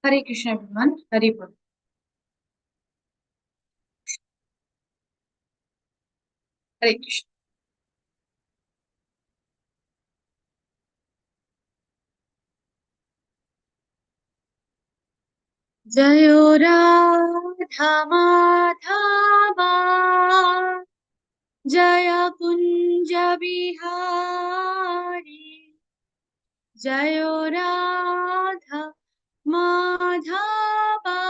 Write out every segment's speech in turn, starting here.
हरे Krishna everyone. Hari बोल। हरे कृष्ण। जयो राधा माधवा, जय कुंज बिहारी। जयो राधा माधवा,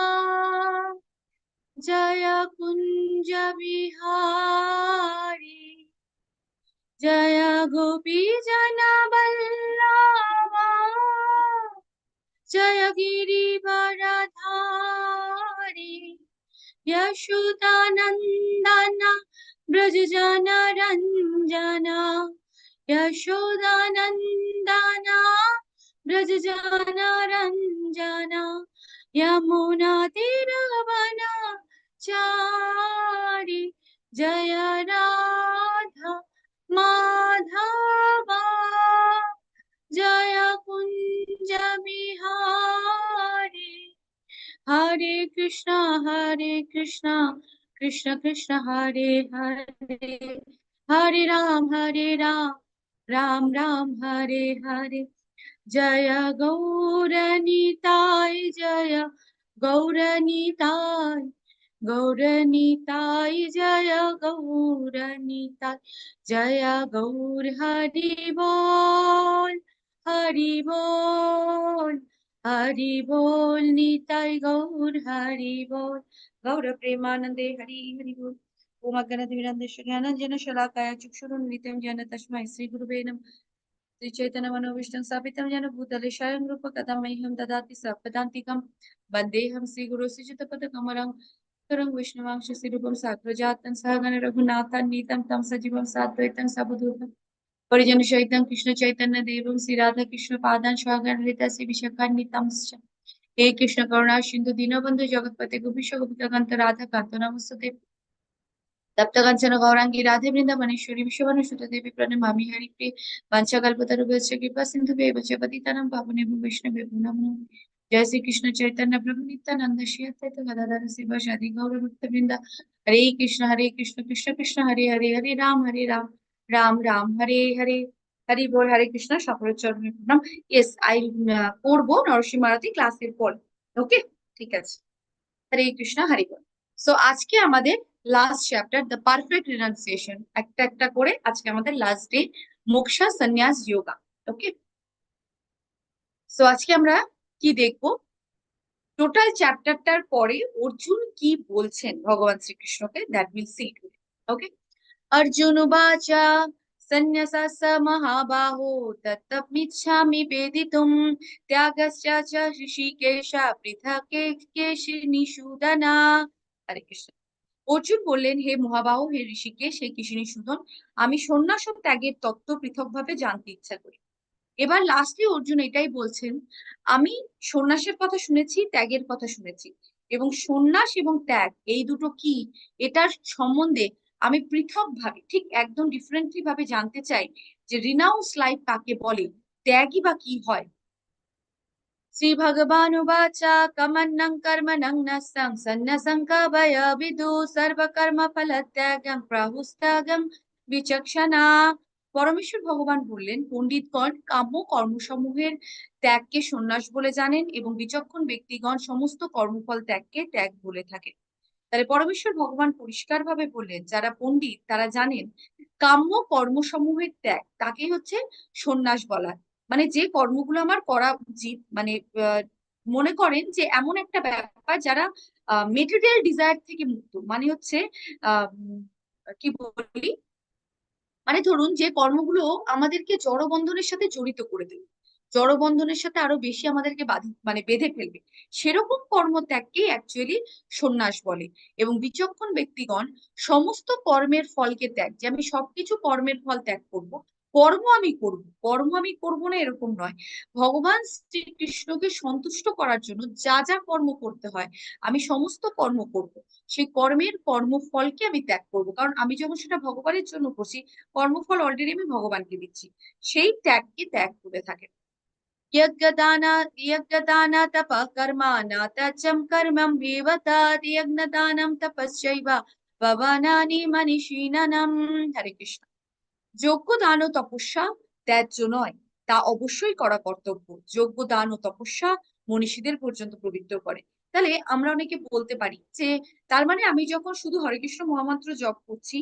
जय कुंज बिहारी। जय गोपी जन वल्लभा, जय गिरिवरधारी। यशोदानंदन ब्रज जन रंजन, यशोदानंदन ब्रज जन रंजन। यमुना तीरवन चारी, जय राधा माधवा, जय कुंज बिहारी। हरे कृष्णा कृष्ण कृष्ण हरे हरे, हरे राम राम राम हरे हरे। जय गौरनीताय, जय गौरनीताय, गौरनीताय जय गौरनीताय। जय गौर हरि बोल, हरि बोल, हरि बोल निताय गौर हरि बोल। गौर प्रेमानंदे हरि हरि बोल। ओम अज्ञानतिमिरन्धस्य ज्ञानाञ्जनशलाकया चक्षुरुन्मिलितं येन तस्मै श्रीगुरुवे नमः। श्रीचैतन्यमनोभीष्टं स्थापितं येन भूतले स्वयं रूप कदा मह्यं ददाति सपदान्तिकं। वन्देऽहं श्रीगुरो श्रीयुतपदकमलं करं विष्णुवांश श्रीरूपं साग्रजातं सहगण रघुनाथान्वितं तं सजीवं साद्वैतं सवधूतं परिजन सहितं कृष्ण चैतन्य देवं श्री राधा कृष्ण पादान सहगण ललिता श्री विशाखान्वितं। हे कृष्ण करुणा सिंधु दीनबंधु जगतपते गोपीश गोपिकान्त राधा कान्त नमस्ते। तप्त कांचन गौरांगी राधे वृंदावनेश्वरी विश्वभानुसुते देवी प्रणमामि हरिप्रिये। वाञ्छाकल्पतरुभ्यश्च कृपा सिन्धुभ्येव च पतितानां पावनेभ्यो वैष्णवेभ्यो नमो नमः। जय श्री कृष्ण चैतन्य प्रभु नित्यानंद श्री अद्वैत गदाधर श्रीवासादि गौर भक्तवृंद। हरे कृष्ण कृष्ण कृष्ण हरे हरे, हरे राम राम राम हरे हरे। হরি বল। হরে কৃষ্ণ, সকলের চরণে প্রণাম। ইয়েস, আই করবো নরসিংহ আরতি ক্লাসের পর। ওকে, ঠিক আছে। হরে কৃষ্ণ, হরি বল। সো আজকে আমাদের last chapter the perfect renunciation, একটা একটা করে আজকে আমাদের লাস্ট ডে মোক্ষা সন্ন্যাস যোগা। ওকে, সো আজকে আমরা কি দেখবো, টোটাল চ্যাপ্টারটার পরে অর্জুন কি বলছেন ভগবান শ্রীকৃষ্ণকে, দ্যাট উইল সি টুডে। ওকে, अर्जुन उवाच सन्न्यसास महाबाहो तत्तमिच्छामि वेदितुम् त्यागस्य च ऋषिकेश पृथक् केशिनिषूदन। হরে কৃষ্ণ। অর্জুন বললেন, হে মহাবাহু, হে ঋষিকেশ, হে কেশিনিষূদন, আমি সন্ন্যাস ও ত্যাগের তত্ত্ব পৃথকভাবে জানতে ইচ্ছা করি। এবার লাস্টে অর্জুন এটাই বলছেন, আমি সন্ন্যাসের কথা শুনেছি, ত্যাগের কথা শুনেছি, এবং সন্ন্যাস এবং ত্যাগ এই দুটো কি, এটার সম্বন্ধে আমি পৃথক ভাবে, ঠিক একদম ডিফারেন্টলি ভাবে জানতে চাই যে রিনাউন্স লাইফ কাকে বলে, ত্যাগই বা কি হয়। শ্রী ভগবানুবাচ কমন্নং কর্মণং ন সন্ন্যাসং কবয় বিদু সর্বকর্ম ফলত্যাগং প্রাহুস্ত্যাগং বিচক্ষণা। পরমেশ্বর ভগবান বললেন, পণ্ডিতগণ কাম্য কর্মসমূহের ত্যাগকে সন্ন্যাস বলে জানেন এবং বিচক্ষণ ব্যক্তিগণ সমস্ত কর্মফল ত্যাগকে ত্যাগ বলে থাকেন। তাহলে পরমেশ্বর ভগবান পরিষ্কার ভাবে বললেন, যারা পণ্ডিত তারা জানেন কাম্য কর্মসমূহের ত্যাগ তাকে হচ্ছে সন্ন্যাস বলা। মানে যে কর্মগুলো আমার করা উচিত, মানে মনে করেন যে এমন একটা ব্যাপার যারা মেটেরিয়াল ডিজায়ার থেকে মুক্ত, মানে হচ্ছে আহ কি বলি, মানে ধরুন যে কর্মগুলো আমাদেরকে জড়বন্ধনের সাথে জড়িত করে দেবে, জড়বন্ধনের সাথে আরো বেশি আমাদেরকে মানে বেঁধে ফেলবে, সেরকম কর্মত্যাগকে অ্যাকচুয়ালি সন্ন্যাস বলে। এবং বিচক্ষণ ব্যক্তিগণ সমস্ত কর্মের ফলকে ত্যাগ, যে আমি সবকিছু কর্মের ফল ত্যাগ করব, কর্ম আমি করব না এরকম নয়, ভগবান শ্রীকৃষ্ণকে সন্তুষ্ট করার জন্য যা যা কর্ম করতে হয় আমি সমস্ত কর্ম করব। সেই কর্মের কর্মফলকে আমি ত্যাগ করব, কারণ আমি যখন সেটা ভগবানের জন্য করছি, কর্মফল অলরেডি আমি ভগবানকে দিচ্ছি, সেই ত্যাগকে ত্যাগ করে থাকে। यज्ञदान तपः कर्माणि त्यजं कर्मं विवदात् यज्ञदानं तपश्चैव भवानानि मनीषिणाम्। হরে কৃষ্ণ। যজ্ঞ দান ও তপস্যা ত্যায্য নয়, তা অবশ্যই করা কর্তব্য। যজ্ঞ দান ও তপস্যা মনীষীদের পর্যন্ত পবিত্র করে। তাহলে আমরা অনেকে বলতে পারি যে তার মানে আমি যখন শুধু হরে কৃষ্ণ মহামন্ত্র জপ করছি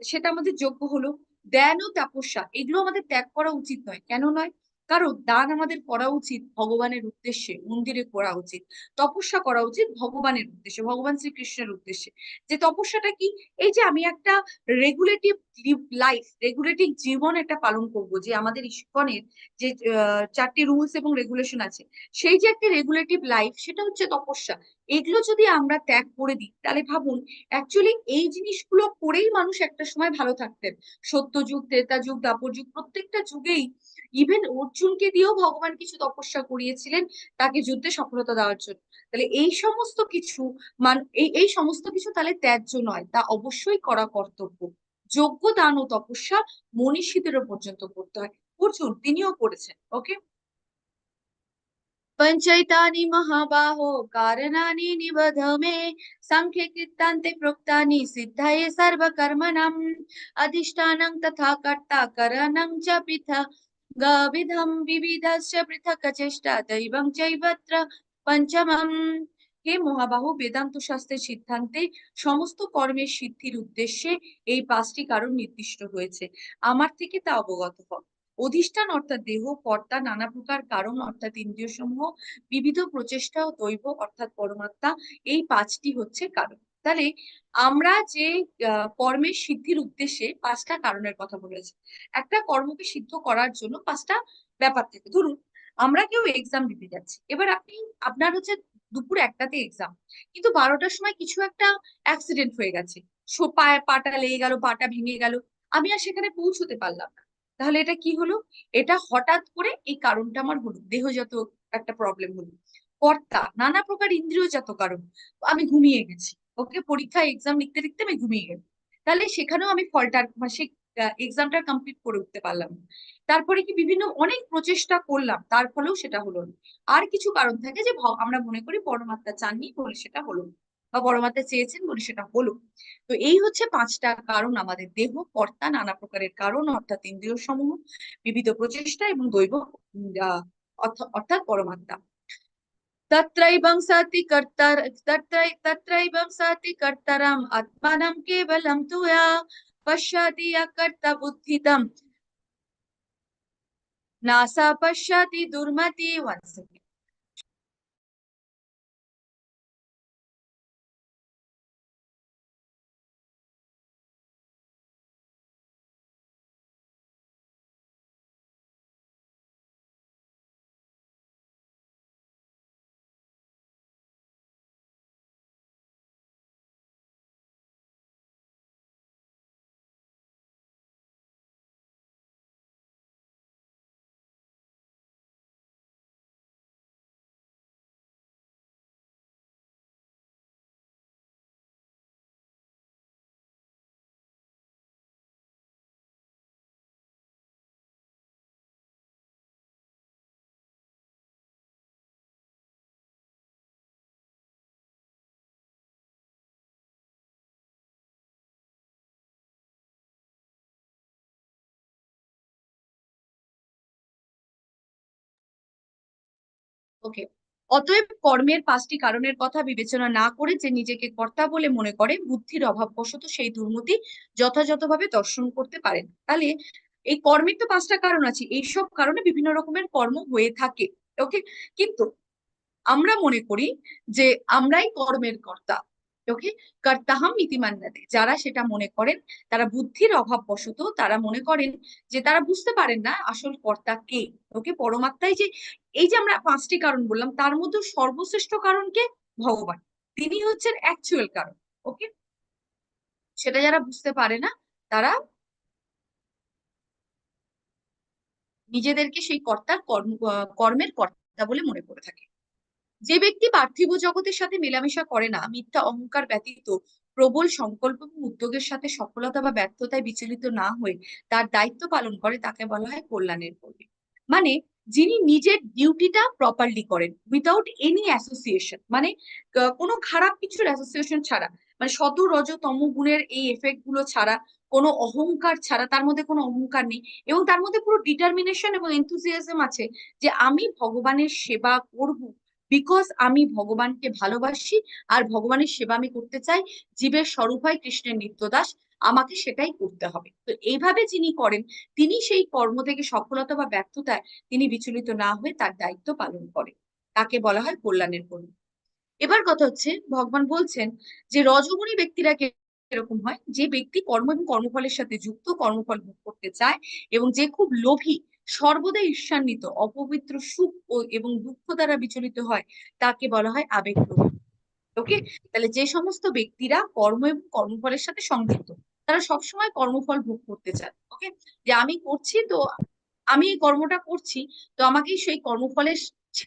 সেটা আমাদের যজ্ঞ হলো। ধ্যান ও তপস্যা এগুলো আমাদের ত্যাগ করা উচিত নয়। কেন নয়? কারণ দান আমাদের করা উচিত ভগবানের উদ্দেশ্যে, মন্দিরে করা উচিত। তপস্যা করা উচিত ভগবানের উদ্দেশ্যে, ভগবান শ্রীকৃষ্ণের উদ্দেশ্যে। যে তপস্যাটা কি? এই যে আমি একটা রেগুলেটিভ লাইফ, রেগুলেটিভ জীবন একটা পালন করব, যে আমাদের ইস্কনের যে 4টি রুলস এবং রেগুলেশন আছে, সেই যে একটা রেগুলেটিভ লাইফ, সেটা হচ্ছে তপস্যা। এগুলো যদি আমরা ত্যাগ করে দিই, তাহলে ভাবুন অ্যাকচুয়ালি এই জিনিসগুলো করেই মানুষ একটা সময় ভালো থাকতেন। সত্য যুগ, ত্রেতা যুগ, দ্বাপর যুগ, প্রত্যেকটা যুগেই ইভেন অর্জুনকে দিয়েও ভগবান কিছু তপস্যা করিয়েছিলেন তাকে যুদ্ধে সফলতা দেওয়ার জন্য। তাহলে এই সমস্ত কিছু এই সমস্ত কিছু তাহলে ত্যায্য নয়, তা অবশ্যই করা কর্তব্য। যজ্ঞ দান ও তপস্যা মনীষীদেরও পর্যন্ত করতে হয়। অর্জুন তিনিও করেছেন। ওকে। পঞ্চৈতানি মহাবাহো কারণানি নিবধ মে সাংখ্যে কৃত্তান্তে প্রোক্তানি সিদ্ধায়ে সর্বকর্মণাম অধিষ্ঠানং তথা কর্তা করণং চ পৃথক গবিধম বিবিধস্য পৃথক চেষ্টা দৈবং চৈবত্র পঞ্চমম। হে মহাবাহু, বেদান্ত শাস্ত্রের সিদ্ধান্তে সমস্ত কর্মের সিদ্ধির উদ্দেশ্যে এই 5টি কারণ নির্দিষ্ট হয়েছে। আমার থেকে তা অবগত হও। অধিষ্ঠান অর্থাৎ দেহ, কর্তা, নানা প্রকার কারণ অর্থাৎ ইন্দ্রিয় সমূহ, বিবিধ প্রচেষ্টা ও দৈব অর্থাৎ পরমাত্মা, এই 5টি হচ্ছে কারণ। তাহলে আমরা যে কর্মের সিদ্ধির উদ্দেশ্যে 5টা কারণের কথা বলেছি। একটা কর্মকে সিদ্ধ করার জন্য 5টা ব্যাপার থাকে। ধরুন আমরা কেউ এক্সাম দিতে যাচ্ছি, এবার আপনার হচ্ছে দুপুর 1টাতে এক্সাম, কিন্তু 12টার সময় কিছু একটা অ্যাক্সিডেন্ট হয়ে গেছে, পাটা লেগে গেল, পাটা ভেঙে গেল, আমি আর সেখানে পৌঁছতে পারলাম না। তাহলে এটা কি হলো? এটা হঠাৎ করে এই কারণটা আমার হলো, দেহজাত একটা প্রবলেম হলো। কর্তা নানা প্রকার ইন্দ্রিয়জাত কারণ, আমি ঘুমিয়ে গেছি। ওকে, পরীক্ষা এক্সাম লিখতে লিখতে আমি ঘুমিয়ে গেছি, তাহলে সেখানেও আমি ফলটার সে এক্সামটা কমপ্লিট করে উঠতে পারলাম না। তারপরে কি বিভিন্ন অনেক প্রচেষ্টা করলাম, তার ফলেও সেটা হলো না। আর কিছু কারণ থাকে যে আমরা মনে করি পরমাত্মা চাননি বলে সেটা হলো না, বা পরমাত্মা চেয়েছেন বলে সেটা হলো। তো এই হচ্ছে 5টা কারণ আমাদের: দেহ, কর্তা, নানা প্রকারের কারণ অর্থাৎ ইন্দ্রিয় সমূহ, বিবিধ প্রচেষ্টা এবং দৈব অর্থাৎ পরমাত্মা। तत्रैवं सति कर्तर तत्रैवं सति कर्तरम् आत्मानं केवलं तु या पश्यति अकर्ता बुद्धितं नासा पश्यति दुर्मति। once again। ওকে। অতএব কর্মের 5টি কারণের কথা বিবেচনা না করে যে নিজেকে কর্তা বলে মনে করে, বুদ্ধির অভাববশত সেই দুর্মতি যথাযথভাবে দর্শন করতে পারেন। তাহলে এই কর্মের তো 5টা কারণ আছে, এইসব কারণে বিভিন্ন রকমের কর্ম হয়ে থাকে। ওকে। কিন্তু আমরা মনে করি যে আমরাই কর্মের কর্তা। ওকে। কর্তাহম ইতি মান্যতে, যারা সেটা মনে করেন তারা বুদ্ধির অভাব বশত তারা মনে করেন যে তারা বুঝতে পারেন না আসল কর্তা কে। ওকে, পরমাত্মাই যে এই যে আমরা 5টি কারণ বললাম তার মধ্যে সর্বশ্রেষ্ঠ কারণ কে? ভগবান। তিনি হচ্ছেন অ্যাকচুয়াল কারণ। ওকে। সেটা যারা বুঝতে পারে না তারা নিজেদেরকে সেই কর্মের কর্তা বলে মনে করে থাকে। যে ব্যক্তি পার্থিব জগতের সাথে মেলামেশা করে না, মিথ্যা অহংকার ব্যতীত প্রবল সংকল্প এবং উদ্যোগের সাথে সফলতা বা ব্যর্থতায় বিচলিত না হয়ে তার দায়িত্ব পালন করে, তাকে বলা হয় কল্যাণের কর্মী। মানে যিনি নিজের ডিউটিটা প্রপারলি করেন উইদাউট এনি অ্যাসোসিয়েশন, মানে কোনো খারাপ কিছুর অ্যাসোসিয়েশন ছাড়া, মানে শত রজ তম গুণের এই এফেক্ট গুলো ছাড়া, কোনো অহংকার ছাড়া, তার মধ্যে কোনো অহংকার নেই, এবং তার মধ্যে পুরো ডিটারমিনেশন এবং এনথুজিয়াজম আছে যে আমি ভগবানের সেবা করব, বিকজ আমি ভগবানকে ভালোবাসি আর ভগবানের সেবা আমি করতে চাই, জীবের স্বরূপ হয় কৃষ্ণের নিত্যদাস, আমাকে সেটাই করতে হবে। তো এইভাবে যিনি করেন, তিনি সেই কর্ম থেকে সফলতা বা ব্যর্থতায় তিনি বিচলিত না হয়ে তার দায়িত্ব পালন করেন, তাকে বলা হয় কল্যাণের কর্মী। এবার কথা হচ্ছে, ভগবান বলছেন যে রজগুণী ব্যক্তিরা এরকম হয়, যে ব্যক্তি কর্ম এবং কর্মফলের সাথে যুক্ত, কর্মফল ভোগ করতে চায়, এবং যে খুব লোভী, সর্বদা ঈর্ষান্বিত, অপবিত্র সুখ ও এবং দুঃখ দ্বারা বিচলিত হয়, তাকে বলা হয় আবেগপ্রবণ। ওকে, তাহলে যে সমস্ত ব্যক্তিরা কর্ম এবং কর্মফলের সাথে সংযুক্ত, তারা সবসময় কর্মফল ভোগ করতে চায়। ওকে, যে আমি করছি তো, আমি এই কর্মটা করছি, তো আমাকে সেই কর্মফলের,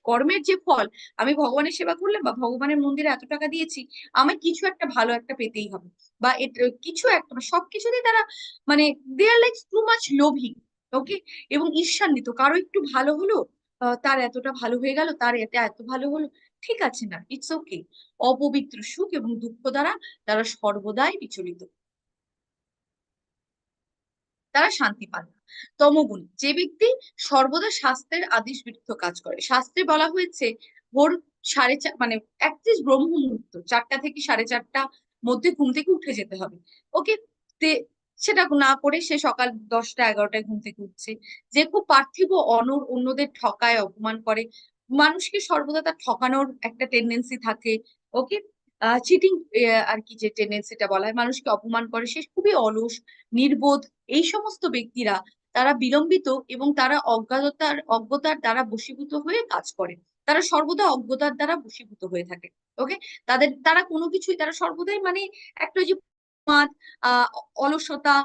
কর্মের যে ফল, আমি ভগবানের সেবা করলাম বা ভগবানের মন্দিরে এত টাকা দিয়েছি, আমি কিছু একটা ভালো একটা পেতেই হবে, বা কিছু একটা, সবকিছুতেই তারা মানে দে আর লাইক টু মাচ লোভী। ওকে, এবং ঈর্ষান্বিত, কারো একটু ভালো হলো, তার এতটা ভালো হয়ে গেল, তার এটা এত ভালো হলো, ঠিক আছে না, ইটস ওকে। অপবিত্র সুখ এবং দুঃখ দ্বারা তারা সর্বদাই বিচলিত, তারা শান্তি পান না। তমগুণ, যে ব্যক্তি সর্বদা শাস্ত্রের আদেশ বিরুদ্ধ কাজ করে, শাস্ত্রে বলা হয়েছে ভোর 4:30, মানে অ্যাটলিস্ট ব্রহ্ম মুহূর্ত 4টা থেকে 4:30 মধ্যে ঘুম থেকে উঠে যেতে হবে। ওকে, সেটা না করে সে সকাল 10টা 11টায় ঘুম থেকে উঠছে, যে খুব পার্থিব অনর, অন্যদের ঠকায় অপমান করে, মানুষকে সর্বদা তার ঠকানোর একটা টেন্ডেন্সি থাকে। ওকে, চিটিং আর কি, যে টেন্ডেন্সিটা বলা হয়, মানুষকে অপমান করে, সে খুবই অলস, নির্বোধ। এই সমস্ত ব্যক্তিরা, তারা বিলম্বিত এবং তারা অজ্ঞতার দ্বারা বশীভূত হয়ে কাজ করে, তারা সর্বদা অজ্ঞতার দ্বারা বশীভূত হয়ে থাকে। ওকে, তারা কোনো কিছুই, তারা সর্বদাই মানে একটা ওই যে আহ অলসতা,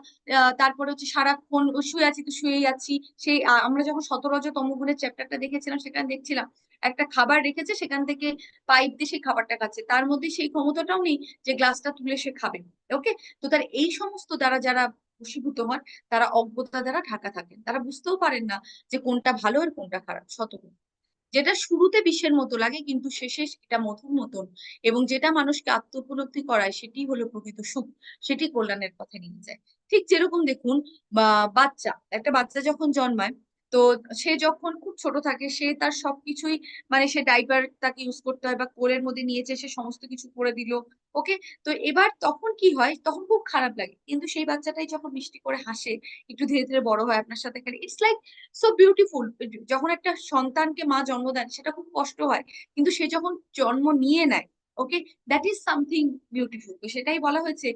তারপরে হচ্ছে সারাক্ষণ শুয়ে আছি তো শুয়েই আছি। সেই আমরা যখন সতরজ তমগুণের চ্যাপ্টারটা দেখেছিলাম, সেখানে দেখছিলাম একটা খাবার রেখেছে, সেখান থেকে পাইপ দিয়ে সেই খাবারটা খাচ্ছে, তার মধ্যে সেই ক্ষমতাটাও নেই যে গ্লাসটা তুলে সে খাবে। ওকে, তো তার এই সমস্ত দ্বারা যারা বশীভূত হন, তারা অজ্ঞতা দ্বারা ঢাকা থাকেন, তারা বুঝতেও পারেন না যে কোনটা ভালো আর কোনটা খারাপ। শতগুণ, যেটা শুরুতে বিষের মতো লাগে কিন্তু শেষে এটা মধুর মতন, এবং যেটা মানুষকে আত্ম উপলব্ধি করায়, সেটি হলো প্রকৃত সুখ, সেটি কল্যাণের পথে নিয়ে যায়। ঠিক যেরকম দেখুন, বা একটা বাচ্চা যখন জন্মায়, তো সে যখন খুব ছোট থাকে, সে তার সবকিছুই, মানে সে ডাইপার তাকে ইউজ করতে হয়, বা কোলের মধ্যে নিয়েছে, সে সমস্ত কিছু করে দিল। ওকে, তো এবার তখন কি হয়, তখন খুব খারাপ লাগে, কিন্তু সেই বাচ্চাটাই যখন মিষ্টি করে হাসে, একটু ধীরে ধীরে বড় হয় আপনার সাথে খেলে, ইটস লাইক সো বিউটিফুল। যখন একটা সন্তানকে মা জন্ম দেন, সেটা খুব কষ্ট হয়, কিন্তু সে যখন জন্ম নিয়ে নেয়, ওকে, দ্যাট ইজ সামথিং বিউটিফুল। তো সেটাই বলা হয়েছে,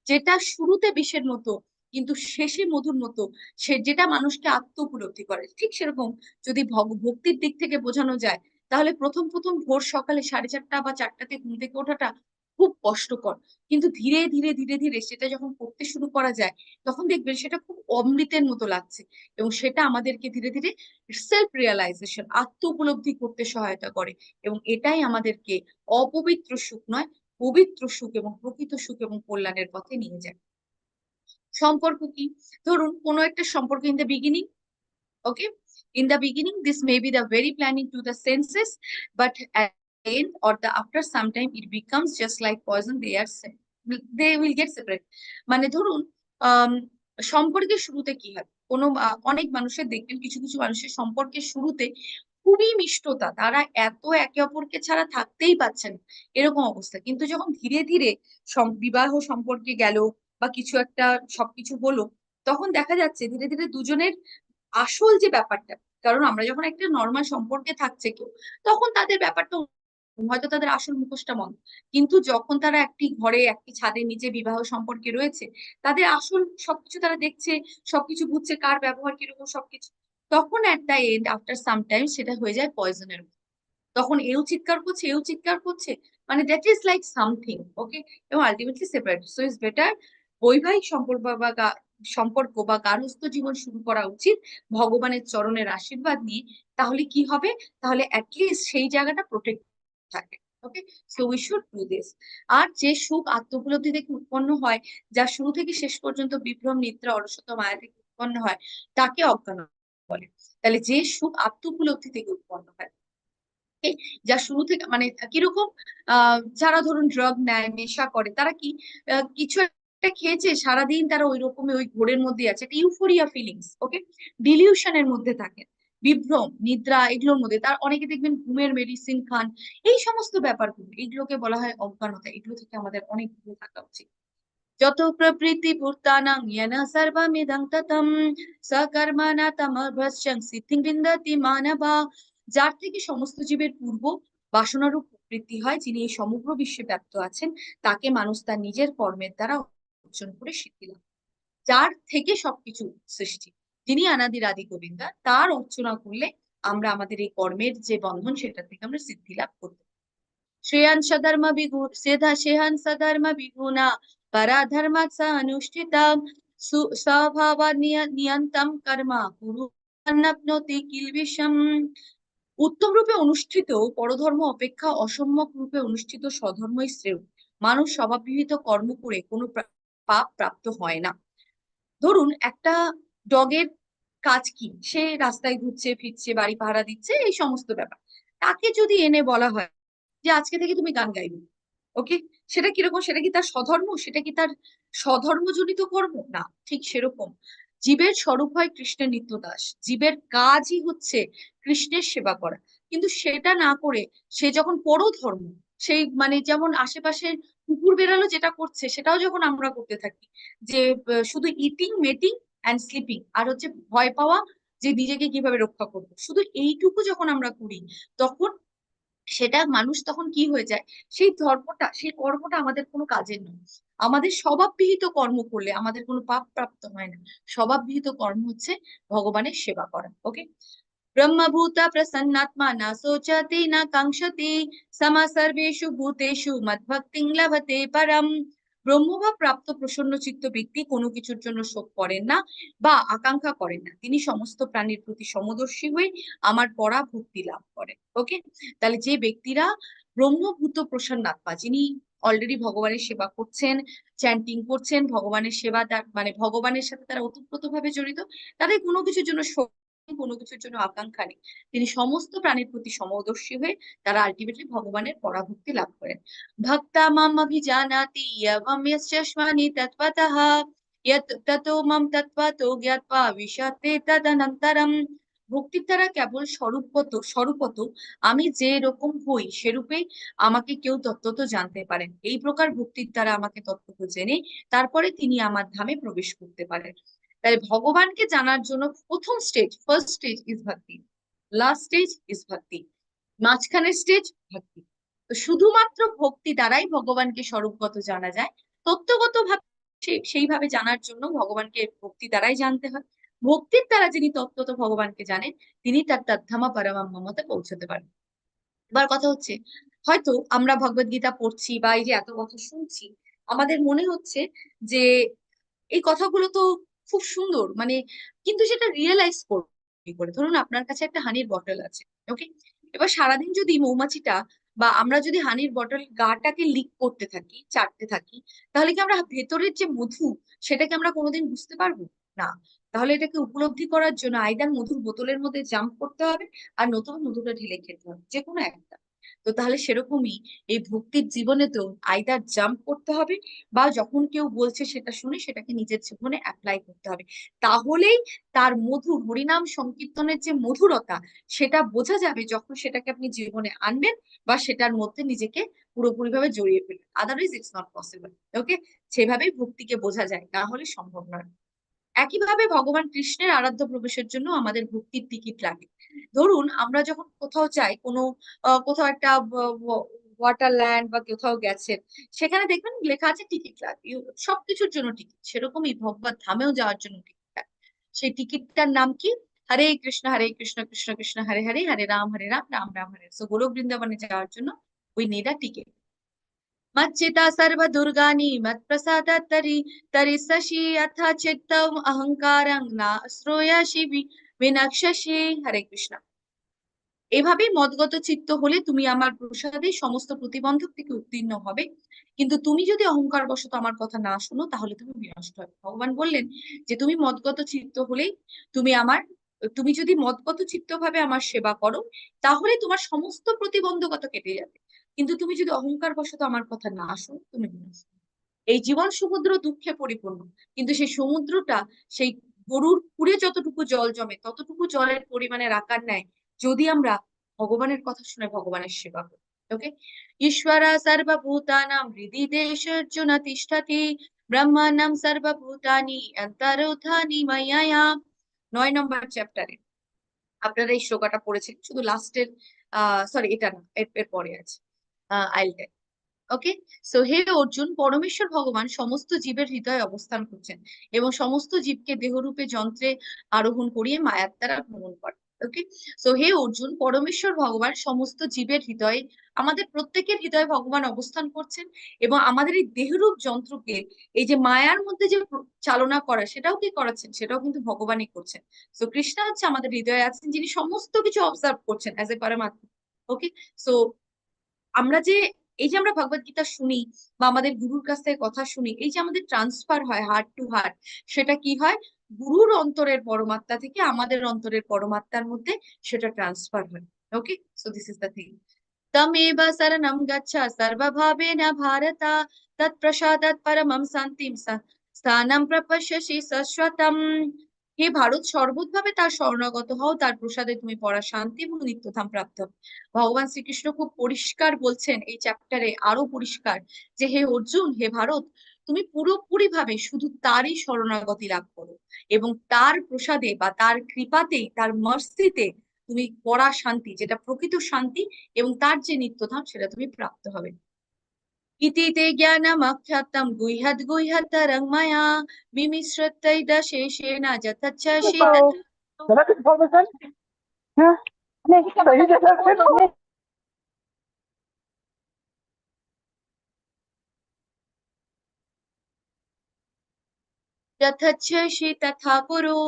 যেটা শুরুতে বিষের মতো কিন্তু শেষে মধুর মতো, সে যেটা মানুষকে আত্ম উপলব্ধি করে, ঠিক সেরকম যদি ভক্তির দিক থেকে বোঝানো যায়, তাহলে প্রথম প্রথম ভোর সকালে 4:30 বা 4টাতে ঘুম থেকে ওঠাটা খুব কষ্টকর, কিন্তু ধীরে ধীরে ধীরে ধীরে সেটা যখন করতে শুরু করা যায়, তখন দেখবেন সেটা খুব অমৃতের মতো লাগছে, এবং সেটা আমাদেরকে ধীরে ধীরে সেলফ রিয়েলাইজেশন, আত্ম উপলব্ধি করতে সহায়তা করে, এবং এটাই আমাদেরকে অপবিত্র সুখ নয়, পবিত্র সুখ এবং প্রকৃত সুখ এবং কল্যাণের পথে নিয়ে যায়। সম্পর্ক কি? ধরুন কোনো একটা সম্পর্ক in the beginning, okay, in the beginning this may be the very planning to the senses, but at the end or the after some time it becomes just like poison, they will get separate। মানে ধরুন, আম, সম্পর্কের শুরুতে কি হয়, কোনো অনেক মানুষের দেখবেন, কিছু কিছু মানুষের সম্পর্কের শুরুতে খুবই মিষ্টতা, তারা এত একে অপরকে ছাড়া থাকতেই পারছেন না, এরকম অবস্থা, কিন্তু যখন ধীরে ধীরে বিবাহ সম্পর্কে গেল বা কিছু একটা সবকিছু হলো, তখন দেখা যাচ্ছে ধীরে ধীরে দুজনের আসল যে ব্যাপারটা, কারণ আমরা যখন একটা নর্মাল সম্পর্কে থাকছে কেউ, তখন তাদের ব্যাপারটা হয়তো তাদের আসল মুখোশটা বন্ধ, কিন্তু যখন তারা একটি ঘরে একটি ছাদের নিচে বিবাহ সম্পর্কে রয়েছে, তাদের আসল সবকিছু তারা দেখছে, সবকিছু বুঝছে, কার ব্যবহার কিরকম সবকিছু, তখন at the end after some time সেটা হয়ে যায় পয়জনের। তখন এও চিৎকার করছে, এও চিৎকার করছে, মানে দ্যাট ইজ লাইক সামথিং। ওকে, এবং ultimately separate. So is better বৈবাহিক সম্পর্ক বা গার্হস্থ্য জীবন শুরু করা উচিত ভগবানের চরণের আশীর্বাদ নিয়ে। তাহলে কি হবে, তাহলে অ্যাটলিস্ট সেই জায়গাটা প্রোটেক্ট থাকে। Okay, so we should do this. আর যে সুখ আত্ম উপলব্ধি থেকে উৎপন্ন হয়, যা শুরু থেকে শেষ পর্যন্ত বিভ্রম, নিদ্রা, অলসতা, মায়া থেকে উৎপন্ন হয়, তাকে অজ্ঞান বলে। তাহলে যে সুখ আত্ম উপলব্ধি থেকে উৎপন্ন হয়, যা শুরু থেকে মানে কিরকম, যারা ধরুন ড্রাগ নেয়, নেশা করে, তারা কি কিছু একটা খেয়েছে, সারাদিন তারা ওই রকমই ওই ঘোরের মধ্যে আছে, একটা ইউফোরিয়া ফিলিংস, ওকে, ডিলিউশনের মধ্যে থাকে, বিভ্রম, নিদ্রা, এগুলোর মধ্যে। তার অনেকে দেখবেন ঘুমের মেডিসিন খান, এই সমস্ত ব্যাপারগুলো, এগুলোকে বলা হয় অজ্ঞানতা। এগুলো থেকে আমাদের অনেক দূরে থাকা উচিত। যত প্রবৃত্তি ভূতানাং ইয়না সর্বমিদং ততম সকর্মণা তমভ্রশ্যং সিদ্ধিং বিন্দতি মানবা। যার থেকে সমস্ত জীবের পূর্ব বাসনারূপ প্রবৃত্তি হয়, যিনি এই সমগ্র বিশ্বে ব্যাপ্ত আছেন, তাকে মানুষ তার নিজের কর্মের দ্বারা অর্জন করে সিদ্ধি লাভ। যার থেকে সবকিছু সৃষ্টি, যিনি অনাদির আদি গোবিন্দা, তার অর্চনা করলে আমরা আমাদের এই কর্মের যে বন্ধন, সেটা থেকে আমরা সিদ্ধি লাভ করতে পারি। শ্রেয়ান সধর্ম বিগু সেধা সেহান সধর্ম বিগুণা পরাধর্মাৎ স অনুষ্ঠিতা স্বভাবা নিয়ন্তম কর্মা কুরু নপ্নোতি কিলবিষম। উত্তম রূপে অনুষ্ঠিত পরধর্ম অপেক্ষা অসম্যক রূপে অনুষ্ঠিত স্বধর্মই শ্রেয়। মানুষ স্বভাববিহিত কর্ম করে কোনো পাপ প্রাপ্ত হয় না। ধরুন একটা ডগের কাজ কি, সে রাস্তায় ঘুরছে ফিরছে, বাড়ি পাহারা দিচ্ছে, এই সমস্ত ব্যাপার। তাকে যদি এনে বলা হয় যে আজকে থেকে তুমি গান গাইবে, ওকে, সেটা কিরকম? সেটা কি তার স্বধর্ম? সেটা কি তার স্বধর্মজনিত কর্ম? না, ঠিক সেরকম জীবের স্বরূপ হয় কৃষ্ণের নিত্য দাস, জীবের কাজই হচ্ছে কৃষ্ণের সেবা করা। কিন্তু সেটা না করে সে যখন পরধর্ম, সেই মানে যেমন আশেপাশে কুকুর বেড়ালো যেটা করছে, সেটাও যখন আমরা করতে থাকি, যে শুধু ইটিং মেটিং অ্যান্ড স্লিপিং, আর হচ্ছে ভয় পাওয়া যে নিজেকে কিভাবে রক্ষা করবো, শুধু এইটুকু যখন আমরা করি, তখন সেটা মানুষ তখন কি হয়ে যায়, সেই ধর্মটা, সেই কর্মটা আমাদের কোনো কাজের নয়। আমাদের স্বভাববিহিত কর্ম করলে আমাদের কোনো পাপ প্রাপ্ত হয় না। স্বভাববিহিত কর্ম হচ্ছে ভগবানের সেবা করা, ওকে। ব্রহ্মভূত প্রসন্নাত্মা না শোচতি না কাঙ্ক্ষতি সমা সর্বেষু ভূতেষু মদ্ভক্তিং লভতে পরম। ব্রহ্মভাব প্রাপ্ত প্রসন্ন চিত্ত ব্যক্তি কোনো কিছুর জন্য শোক করেন না বা আকাঙ্ক্ষা করেন না, তিনি সমস্ত প্রাণীর প্রতি সমদর্শী হয়ে আমার পরা ভক্তি লাভ করেন, ওকে। তাহলে যে ব্যক্তিরা ব্রহ্মভূত প্রসন্নাত্মা, যিনি অলরেডি ভগবানের সেবা করছেন, চ্যান্টিং করছেন, ভগবানের সেবা মানে ভগবানের সাথে তারা ওতপ্রোতভাবে জড়িত, তাদের কোনো কিছুর জন্য কোনো কিছুর জন্য আকাঙ্ক্ষা নেই, তিনি সমস্ত প্রাণীর প্রতি সমদর্শী হয়ে তারা আলটিমেটলি ভগবানের পরাভক্তি লাভ করেন। ভক্তা মাম অভিজানাতি এবং যস্মানি তত্ত্বতঃ যত ততো মাম তত্ত্বতো জ্ঞাত্বা বিশতে তদনন্তরম। ভক্তির দ্বারা কেবল স্বরূপত আমি যে রকম হই সেরূপে আমাকে কেউ তত্ত্বত জানতে পারেন। এই প্রকার ভক্তির দ্বারা আমাকে তত্ত্বত জেনে তারপরে তিনি আমার ধামে প্রবেশ করতে পারেন। তাই ভগবানকে জানার জন্য প্রথম স্টেজ, ফার্স্ট স্টেজ ইজ ভক্তি, লাস্ট স্টেজ ইজ ভক্তি, মাঝখানের স্টেজ ভক্তি। তো শুধুমাত্র ভক্তি দ্বারাই ভগবানকে স্বরূপগত জানা যায়। তত্ত্বগত ভাবে সেইভাবে জানার জন্য ভগবানকে ভক্তি দ্বারাই জানতে হয়। ভক্তির দ্বারা যিনি তত্ত্বত ভগবানকে জানেন, তিনি তার তদ্ধামা পরমাম মমতে পৌঁছতে পারেন। এবার কথা হচ্ছে, হয়তো আমরা ভগবদ গীতা পড়ছি বা এই যে এত কথা শুনছি, আমাদের মনে হচ্ছে যে এই কথাগুলো তো খুব সুন্দর, মানে, কিন্তু সেটা রিয়েলাইজ করবো কি করে? ধরুন আপনার কাছে একটা হানির বটল আছে, ওকে। এবার সারাদিন যদি মৌমাছিটা বা আমরা যদি হানির বটল গাটাকে লিক করতে থাকি, চাটতে থাকি, তাহলে কি আমরা ভেতরের যে মধু, সেটাকে আমরা কোনোদিন বুঝতে পারবো না। তাহলে এটাকে উপলব্ধি করার জন্য আইদার মধুর বোতলের মধ্যে জাম্প করতে হবে, আর নতুন মধুটা ঢেলে খেতে হবে, যে কোনো একটা। তো তাহলে সেরকমই এই ভক্তির জীবনেতেও আইদার জাম্প করতে হবে, বা যখন কেউ বলছে সেটা শুনে সেটাকে নিজের জীবনে অ্যাপ্লাই করতে হবে। তাহলেই তার মধুর হরিনাম সংকীর্তনের যে মধুরতা, সেটা বোঝা যাবে যখন সেটাকে আপনি জীবনে আনবেন বা সেটার মধ্যে নিজেকে পুরোপুরি ভাবে জড়িয়ে ফেলবেন। আদারওয়াইজ ইটস নট পসিবল, ওকে। সেভাবেই ভক্তিকে বোঝা যায়, না হলে সম্ভব নয়। একইভাবে ভগবান কৃষ্ণের আরাধ্য প্রবেশের জন্য আমাদের ভক্তির টিকিট লাগে। ধরুন আমরা যখন কোথাও যাই, কোনো কোথাও একটা ওয়াটারল্যান্ড বা কোথাও গেছেন, সেখানে দেখবেন লেখা আছে টিকিট লাগে, সবকিছুর জন্য টিকিট। সেরকমই ভগবত ধামেও যাওয়ার জন্য টিকিট লাগে। সেই টিকিটটার নাম কি? হরে কৃষ্ণ কৃষ্ণ কৃষ্ণ হরে হরে, হরে রাম রাম রাম হরে। সো গোলক বৃন্দাবনে যাওয়ার জন্য উই নিড আ টিকিট। मच्चिता सर्वदुर्गाणि मत्प्रसादात् तरिष्यसि यथा चित्तम् अहङ्कारं न श्रूयसि विनक्ष्यसि। হরে কৃষ্ণ। এভাবেই মদগত চিত্ত হলে তুমি আমার প্রসাদে সমস্ত প্রতিবন্ধক থেকে উত্তীর্ণ হবে। কিন্তু তুমি যদি অহংকার বশত আমার কথা না শোনো, তাহলে তুমি বিনষ্ট হবে। ভগবান বললেন যে তুমি মদগত চিত্ত হলেই তুমি আমার তুমি যদি মদগত চিত্তভাবে আমার সেবা করো, তাহলে তোমার সমস্ত প্রতিবন্ধকতা কেটে যাবে। কিন্তু তুমি যদি অহংকার বশত আমার কথা না শোনো, তুমি বিনাশ হবে। এই জীবন সমুদ্র দুঃখে পরিপূর্ণ, কিন্তু সেই সমুদ্রটা সেই গরুর পুরে যতটুকু জল জমে ততটুকু জলের পরিমাণের আকার নেয় যদি আমরা ভগবানের কথা শুনে ভগবানের সেবা করি। ওকে। ঈশ্বরা সর্বভূতানাং হৃদি দেশার্জুন তিষ্ঠতি ব্রহ্মাণং সর্বভূতানি অন্তর্ধানি মায়া। 9 নম্বর চ্যাপ্টারে আপনারা এই শ্লোকটা পড়েছেন, শুধু লাস্টের সরি এটা না, এর পরে আছে। আইল টেল। ওকে। সো হে অর্জুন, পরমেশ্বর ভগবান সমস্ত জীবের হৃদয়ে অবস্থান করছেন এবং সমস্ত জীবকে দেহরূপে যন্ত্রে আরোহণ করিয়ে মায়ার দ্বারা ভ্রমণ করে। ওকে। সো হে অর্জুন, পরমেশ্বর ভগবান সমস্ত জীবের হৃদয়ে, আমাদের প্রত্যেকের হৃদয়ে ভগবান অবস্থান করছেন এবং আমাদের এই দেহরূপ যন্ত্রকে এই যে মায়ার মধ্যে যে চালনা করা, সেটাও কি করাচ্ছেন? সেটাও কিন্তু ভগবানই করছেন। সো কৃষ্ণ হচ্ছে আমাদের হৃদয়ে আছেন, যিনি সমস্ত কিছু অবজার্ভ করছেন অ্যাজ এ পরমাত্মা। ওকে। সো আমরা যে এই যে আমরা ভগবত গীতা শুনি বা আমাদের গুরুর কাছ থেকে কথা শুনি, এই যে আমাদের ট্রান্সফার হয় হার্ট টু হার্ট, সেটা কি হয়? গুরুর অন্তরের পরমাত্মা থেকে আমাদের অন্তরের পরমাত্মার মধ্যে সেটা ট্রান্সফার হয়। Okay. So this is the thing. তমেব শরণম গচ্ছ সর্বভাবেন ভারত, তৎপ্রসাদাৎ পরমং শান্তিম স্থানম প্রপশ্যসি শাশ্বতম। হে ভারত, সর্বতভাবে তার শরণাগত হও, তার প্রসাদে তুমি পরা শান্তি এবং নিত্যধাম প্রাপ্ত হবে। ভগবান শ্রীকৃষ্ণ খুব পরিষ্কার বলছেন এই চ্যাপ্টারে, আরো পরিষ্কার, যে হে অর্জুন, হে ভারত, তুমি পুরোপুরি ভাবে শুধু তারই শরণাগতি লাভ করো এবং তার প্রসাদে বা তার কৃপাতেই, তার মার্সিতে তুমি পরা শান্তি, যেটা প্রকৃত শান্তি, এবং তার যে নিত্যধাম, সেটা তুমি প্রাপ্ত হবে। ইতি তে জ্ঞানম অখ্যাতম গুহ্যদ গুহ্যতরং মায়া বিমিশ্রতৈদশেষেণ যথচ্ছসি तो তথা गलत इन्फॉर्मेशन है। नहीं, सही जगह पे तो যথচ্ছসি তথা কুরু।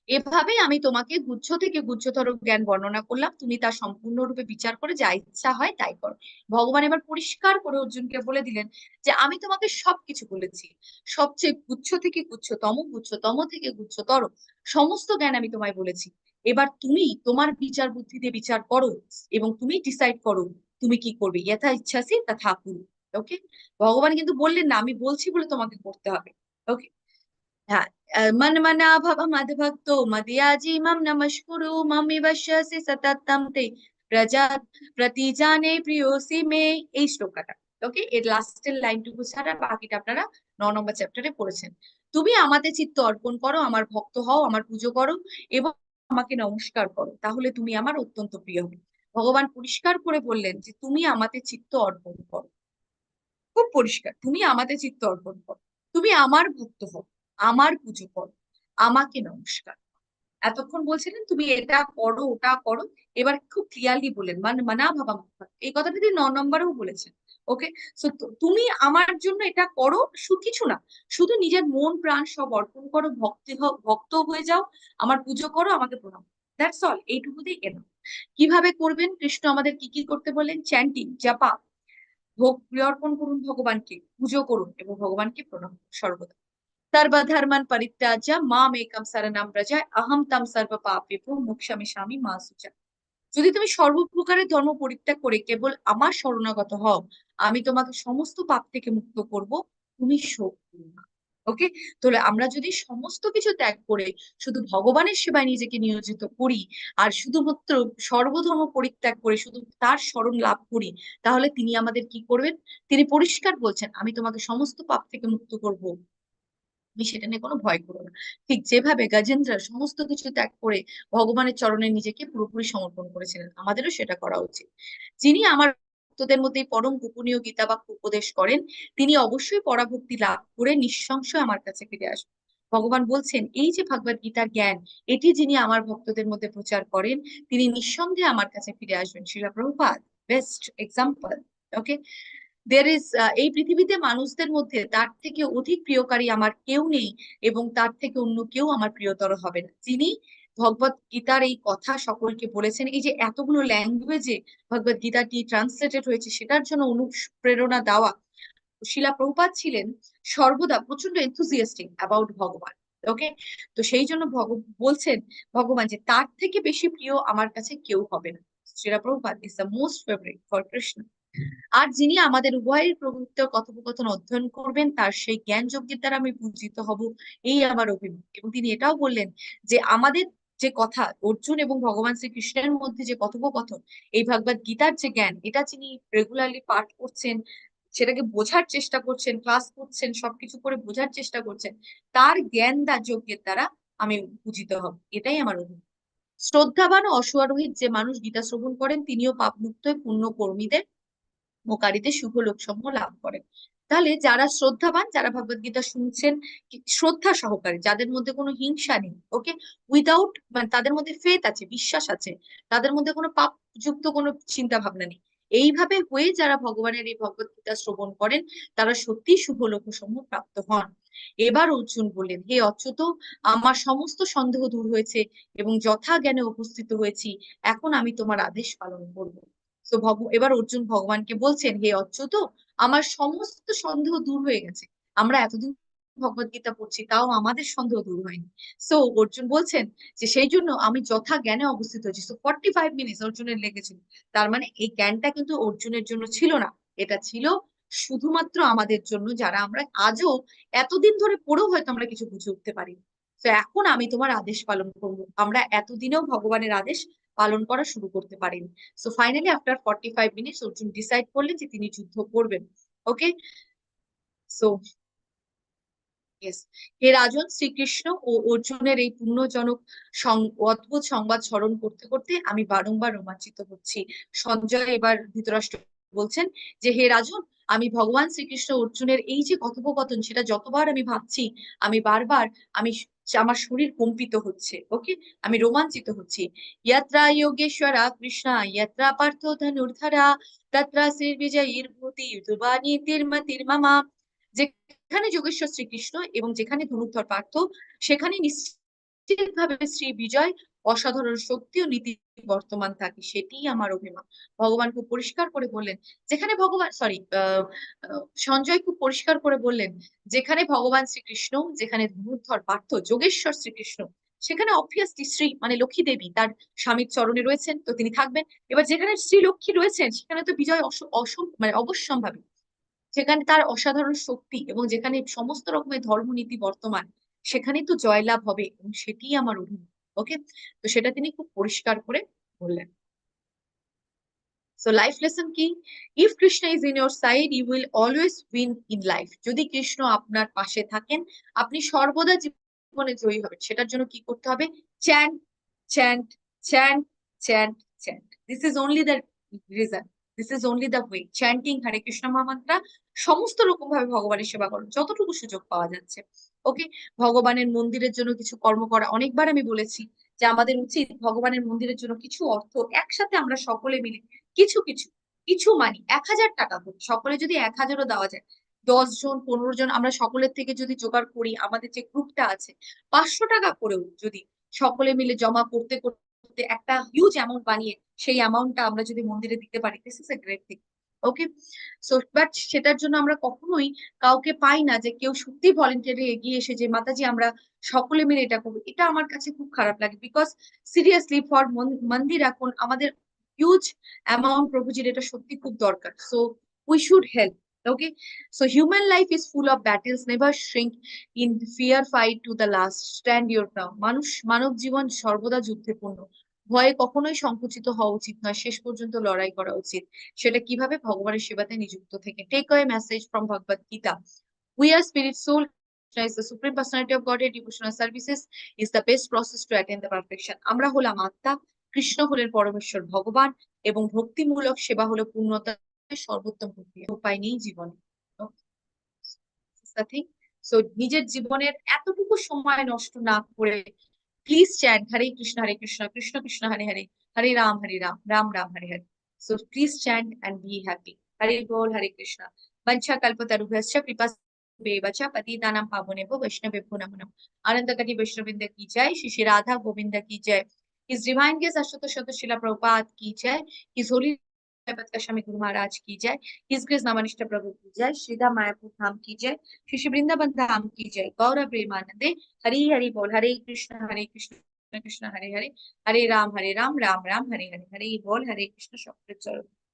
এভাবে আমি তোমাকে গুচ্ছ থেকে গুচ্ছতর জ্ঞান বর্ণনা করলাম, তুমি তা সম্পূর্ণরূপে বিচার করে যা ইচ্ছা হয় তাই করো। ভগবান এবার পরিষ্কার করে অর্জুনকে বলে দিলেন যে আমি তোমাকে সবকিছু বলেছি, সবচেয়ে গুচ্ছ থেকে গুচ্ছতম, গুচ্ছতম থেকে গুচ্ছতর সমস্ত জ্ঞান আমি তোমায় বলেছি। এবার তুমি তোমার বিচার বুদ্ধি দিয়ে বিচার করো এবং তুমি ডিসাইড করো তুমি কি করবে। যথা ইচ্ছাসি তথা কুরু। ওকে। ভগবান কিন্তু বললেন না আমি বলছি বলে তোমাকে করতে হবে। ওকে। হ্যাঁ। মন মনা ভব মদভক্তো মদিয়াজি মাম নমস্কুরু মামি বশ্যসি সততম তে প্রজা প্রতিজানে প্রিয়সি মে। এই শ্লোকটা। ওকে। এর লাস্টের লাইনটুকু ছাড়া বাকিটা আপনারা 9 নম্বর চ্যাপ্টারে পড়েছেন। তুমি আমাতে চিত্ত অর্পণ করো, আমার ভক্ত হও, আমার পুজো করো এবং আমাকে নমস্কার করো, তাহলে তুমি আমার অত্যন্ত প্রিয় হবে। ভগবান পরিষ্কার করে বললেন যে তুমি আমাতে চিত্ত অর্পণ করো। খুব পরিষ্কার, তুমি আমাতে চিত্ত অর্পণ করো, তুমি আমার ভক্ত হও, আমার পুজো করো, আমাকে নমস্কার। এতক্ষণ বলছিলেন তুমি এটা করো ওটা করো, এবার খুব ক্লিয়ারলি বলেন মানে মানা ভাবা মাত্রা। এই কথাটা তিনি 9 নম্বরেও বলেছেন। ওকে। সো তুমি আমার জন্য এটা করো, কিছু না, শুধু নিজের মন প্রাণ সব অর্পণ করো, ভক্ত হয়ে যাও, আমার পুজো করো, আমাকে প্রণাম। দ্যাটস অল, এইটুকুতেই কেন। কিভাবে করবেন? কৃষ্ণ আমাদের কি কি করতে বলেন? চ্যান্টিং, জাপা, ভোগ অর্পণ করুন ভগবানকে, পুজো করুন এবং ভগবানকে প্রণাম করুন সর্বদা। সর্বধর্মান পরিত্যাজ্য মাম একম শরণম ব্রজ অহম তম সর্ব পাপেভ্যো মোক্ষয়িষ্যামি মা শুচা। যদি তুমি সর্বপ্রকারের ধর্ম পরিত্যাগ করে কেবল আমার শরণাগত হও, আমি তোমাকে সমস্ত পাপ থেকে মুক্ত করব, তুমি শোক করো না। ওকে। তাহলে আমরা যদি সমস্ত কিছু ত্যাগ করে শুধু ভগবানের সেবায় নিজেকে নিয়োজিত করি আর শুধুমাত্র সর্বধর্ম পরিত্যাগ করে শুধু তার শরণ লাভ করি, তাহলে তিনি আমাদের কি করবেন? তিনি পরিষ্কার বলছেন আমি তোমাকে সমস্ত পাপ থেকে মুক্ত করব, তুমি সেটা নিয়ে কোনো ভয় করো না। ঠিক যেভাবে গজেন্দ্র সমস্ত কিছু ত্যাগ করে ভগবানের চরণে নিজেকে পুরোপুরি সমর্পণ করেছিলেন, আমাদেরও সেটা করা উচিত। যিনি আমার ভক্তদের মধ্যে এই পরম গোপনীয় গীতা বাক্য উপদেশ করেন, তিনি অবশ্যই পরাভক্তি লাভ করে নিঃসংশয় আমার কাছে ফিরে আসবেন। ভগবান বলছেন এই যে ভগবত গীতার জ্ঞান, এটি যিনি আমার ভক্তদের মধ্যে প্রচার করেন, তিনি নিঃসন্দেহে আমার কাছে ফিরে আসবেন। Srila Prabhupada best example. Okay. There is, এই পৃথিবীতে মানুষদের মধ্যে তার থেকে অধিক প্রিয়কারী আমার কেউ নেই এবং তার থেকে অন্য কেউ আমার প্রিয়তর হবে না। যিনি ভগবত গীতার এই কথা সকলকে বলেছেন, এই যে এতগুলো ল্যাঙ্গুয়েজে ভগবত গীতাটি ট্রান্সলেটেড হয়েছে, সেটার জন্য অনুপ্রেরণা দেওয়া শিলা প্রভুপাদ ছিলেন সর্বদা প্রচন্ড এনথুজিয়াস্টিক অ্যাবাউট ভগবান। ওকে, তো সেই জন্য বলছেন ভগবান যে তার থেকে বেশি প্রিয় আমার কাছে কেউ হবে না। Srila Prabhupada is the most favourite for Krishna. আর যিনি আমাদের উভয়ের প্রভুত্ব কথোপকথন অধ্যয়ন করবেন, তার সেই জ্ঞান যজ্ঞের দ্বারা আমি পূজিত হব, এই আমার অভিমত। এবং তিনি এটাও বললেন যে আমাদের যে কথা অর্জুন এবং ভগবান শ্রীকৃষ্ণের মধ্যে যে কথোপকথন, এই ভগবত গীতার যে জ্ঞান, এটা যিনি রেগুলারলি পাঠ করছেন, সেটাকে বোঝার চেষ্টা করছেন, ক্লাস করছেন, সবকিছু করে বোঝার চেষ্টা করছেন, তার জ্ঞান যজ্ঞের দ্বারা আমি পূজিত হব, এটাই আমার অভিমত। শ্রদ্ধাবান ও অশ্বারোহিত যে মানুষ গীতা শ্রবণ করেন, তিনিও পাপমুক্ত হয়ে পুণ্য কর্মীদের মোকারিতে শুভ লোকসমূহ লাভ করেন। তাহলে যারা শ্রদ্ধাবান, যারা ভগবত গীতা শুনছেন শ্রদ্ধা সহকারে, যাদের মধ্যে কোনো হিংসা নেই, ওকে, উইদাউট, মানে তাদের মধ্যে ফেথ আছে, বিশ্বাস আছে, তাদের মধ্যে কোনো পাপ যুক্ত কোনো চিন্তা ভাবনা নেই, এইভাবে হয়ে যারা ভগবানের এই ভগবত গীতা শ্রবণ করেন, তারা সত্যি শুভ লোকসমূহ প্রাপ্ত হন। এবার অর্জুন বললেন, হে অচ্যুত, আমার সমস্ত সন্দেহ দূর হয়েছে এবং যথা জ্ঞানে উপস্থিত হয়েছি, এখন আমি তোমার আদেশ পালন করবো। তো এবার অর্জুন ভগবানকে বলছেন, হে অচ্যুত, আমার সমস্ত সন্দেহ দূর হয়ে গেছে। আমরা এতদিন ভগবত গীতা পড়ছি, তাও আমাদের সন্দেহ দূর হয়নি। সো অর্জুন বলছেন যে সেই জন্য আমি যথা জ্ঞানে অবস্থিত হয়েছি। সো 45 মিনিট অর্জুনের লেগেছিল। তার মানে এই জ্ঞানটা কিন্তু অর্জুনের জন্য ছিল না, এটা ছিল শুধুমাত্র আমাদের জন্য, যারা আমরা আজও এতদিন ধরে পড়েও হয়তো আমরা কিছু বুঝে উঠতে পারি। তো এখন আমি তোমার আদেশ পালন করবো। আমরা এতদিনেও ভগবানের আদেশ পালন করা শুরু করতে পারিনি। So finally after 45 minutes Arjun decide করলেন যে তিনি যুদ্ধ করবেন। ওকে, সো ইয়েস, হে রাজন, শ্রীকৃষ্ণ ও অর্জুনের এই পুণ্যজনক অদ্ভুত সংবাদ স্মরণ করতে করতে আমি বারংবার রোমাঞ্চিত হচ্ছি। সঞ্জয় এবার ধৃতরাষ্ট্র বলছেন যে, হে রাজন, আমি ভগবান শ্রীকৃষ্ণ অর্জুনের এই যে কথোপকথন, সেটা যতবার আমি ভাবছি, আমি বারবার, আমি আমার শরীর কম্পিত হচ্ছে। ওকে, আমি রোমাঞ্চিত হচ্ছি। ইয়াত্রা যোগেশ্বরা কৃষ্ণা ইয়াত্রা পার্থ ধনুর্ধরা তত্রা শ্রীর্বিজয়ীর ভূতি যুবানী তির্মতির মামা। যেখানে যোগেশ্বর শ্রীকৃষ্ণ এবং যেখানে ধনুর্ধর পার্থ, সেখানে নিশ্চিতভাবে শ্রী বিজয়, অসাধারণ শক্তি ও নীতি বর্তমান থাকে, সেটিই আমার অভিমান। ভগবান খুব পরিষ্কার করে বললেন, যেখানে ভগবান, সরি, সঞ্জয় খুব পরিষ্কার করে বললেন, যেখানে ভগবান শ্রীকৃষ্ণ, যেখানে ধনুর্ধর পার্থ, যোগেশ্বর শ্রীকৃষ্ণ, সেখানে অবভিয়াসলি শ্রী মানে লক্ষ্মী দেবী তার স্বামীর চরণে রয়েছেন, তো তিনি থাকবেন। এবার যেখানে শ্রী লক্ষ্মী রয়েছেন, সেখানে তো বিজয় মানে অবশ্যম্ভাবী। যেখানে তার অসাধারণ শক্তি এবং যেখানে সমস্ত রকমের ধর্মনীতি বর্তমান, সেখানেই তো জয়লাভ হবে, এবং সেটিই আমার অভিমত। ওকে, তো সেটা তিনি খুব পরিষ্কার করে বললেন। সো লাইফ লেসন কি? If Krishna is in your side, you will always win in life. যদি কৃষ্ণ আপনার পাশে থাকেন, আপনি সর্বদা জীবনে জয়ী হবেন। সেটার জন্য কি করতে হবে? Chant, chant, chant, chant, chant. This is only the reason, this is only the way. Chanting Hare Krishna mahamantra, সমস্ত রকম ভাবে ভগবানের সেবা করুন যতটুকু সুযোগ পাওয়া যাচ্ছে। ওকে, ভগবানের মন্দিরের জন্য কিছু কর্ম করা, অনেকবার আমি বলেছি যে আমাদের উচিত ভগবানের মন্দিরের জন্য কিছু অর্থ একসাথে আমরা সকলে মিলে কিছু কিছু কিছু মানি, 1000 টাকা করে সকলে যদি 1000ও দেওয়া যায়, 10 জন 15 জন আমরা সকলের থেকে যদি জোগাড় করি, আমাদের যে গ্রুপটা আছে, 500 টাকা করেও যদি সকলে মিলে জমা করতে করতে একটা হিউজ অ্যামাউন্ট বানিয়ে সেই অ্যামাউন্টটা আমরা যদি মন্দিরে দিতে পারি, this is a great thing. Okay, so but সেটার জন্য আমরা কখনোই কাউকে পাই না যে কেউ সত্যি ভলেন্টিয়ারি এগিয়ে এসে যে মাতাজি আমরা সকলে মিলে এটা করবো। এটা আমার কাছে খুব খারাপ লাগে, বিকজ সিরিয়াসলি ফর মন্দির এখন আমাদের হিউজ অ্যামাউন্ট প্রভুজির এটা সত্যি খুব দরকার। So we should help. Okay, so human life is full of battles, never shrink in fear, fight to the last, stand your ground. মানব জীবন সর্বদা যুদ্ধেপূর্ণ, ভয়ে কখনোই সংকুচিত হওয়া উচিত নয়, শেষ পর্যন্ত লড়াই করা উচিত। সেটা কিভাবে? ভগবানের সেবাতে নিযুক্ত থেকে। Take a message from Bhagavad Gita, we are spirit soul, is the supreme personality of Godhead, devotional services is the best process to attain the perfection. আমরা হলাম আত্মা, কৃষ্ণ হলেন পরমেশ্বর ভগবান, এবং ভক্তিমূলক সেবা হলো পূর্ণতা সর্বোত্তম প্রক্রিয়া। উপায় নেই জীবনে। সো নিজের জীবনের এতটুকু সময় নষ্ট না করে please chant Hare Krishna Hare Krishna, Krishna Krishna Hare Hare, Hare Rama Rama Rama Hare Hare. So please chant and be happy. Hare বল হরে কৃষ্ণ। বঞ্ছা কল্পতরুভ্যশ্চ কৃপা बेवचा पतितानां पावनेभ्यो वैष्णवेभ्यो नमो नमः। आनंदकटी वैष्णववृंद की जय, श्री श्री राधा गोविंद की जय, हिज डिवाइन गेस्ट अष्टोत्तर शत शिला प्रभुपाद की जय, हिज होली बदका स्वामी गुरु महाराज की जय, हिज ग्रेस नवनिष्ठ प्रभु की जय, श्रीधा मायापुर धाम की जय, श्री श्री वृंदावन धाम की जय, गौरव प्रेमानंदे। हरि हरि बोल, हरे कृष्ण कृष्ण हरे हरे, हरे राम राम राम राम हरे हरे, हरे बोल, हरे कृष्ण।